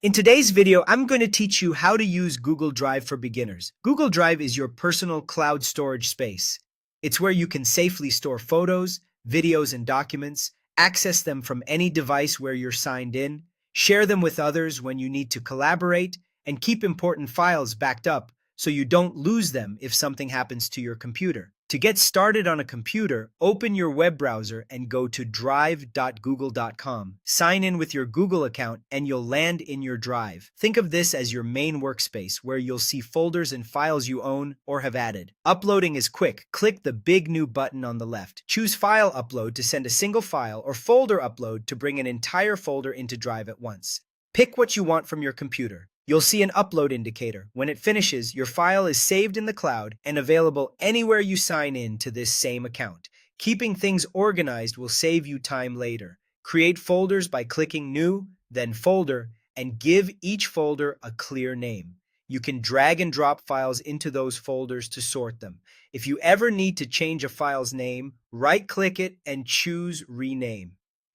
In today's video, I'm going to teach you how to use Google Drive for beginners. Google Drive is your personal cloud storage space. It's where you can safely store photos, videos, and documents, access them from any device where you're signed in, share them with others when you need to collaborate, and keep important files backed up so you don't lose them if something happens to your computer. To get started on a computer, open your web browser and go to drive.google.com. Sign in with your Google account and you'll land in your Drive. Think of this as your main workspace where you'll see folders and files you own or have added. Uploading is quick. Click the big new button on the left. Choose File Upload to send a single file or Folder Upload to bring an entire folder into Drive at once. Pick what you want from your computer. You'll see an upload indicator. When it finishes, your file is saved in the cloud and available anywhere you sign in to this same account. Keeping things organized will save you time later. Create folders by clicking New, then Folder, and give each folder a clear name. You can drag and drop files into those folders to sort them. If you ever need to change a file's name, right-click it and choose Rename.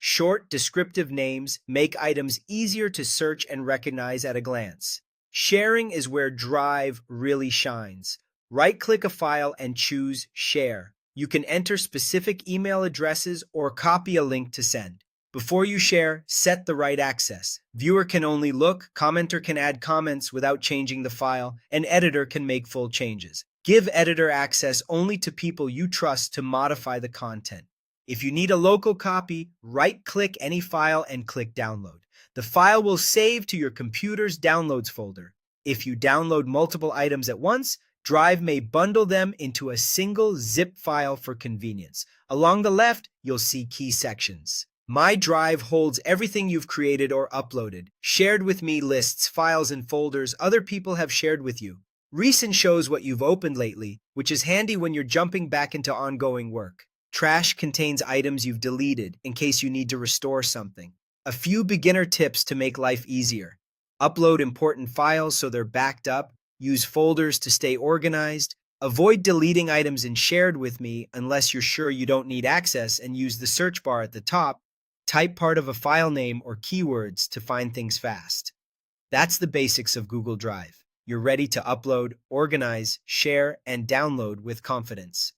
Short, descriptive names make items easier to search and recognize at a glance. Sharing is where Drive really shines. Right-click a file and choose Share. You can enter specific email addresses or copy a link to send. Before you share, set the right access. Viewer can only look, commenter can add comments without changing the file, and editor can make full changes. Give editor access only to people you trust to modify the content. If you need a local copy, right-click any file and click Download. The file will save to your computer's Downloads folder. If you download multiple items at once, Drive may bundle them into a single zip file for convenience. Along the left, you'll see key sections. My Drive holds everything you've created or uploaded. Shared with me lists files and folders other people have shared with you. Recent shows what you've opened lately, which is handy when you're jumping back into ongoing work. Trash contains items you've deleted in case you need to restore something. A few beginner tips to make life easier. Upload important files so they're backed up. Use folders to stay organized. Avoid deleting items in Shared with Me unless you're sure you don't need access and use the search bar at the top. Type part of a file name or keywords to find things fast. That's the basics of Google Drive. You're ready to upload, organize, share, and download with confidence.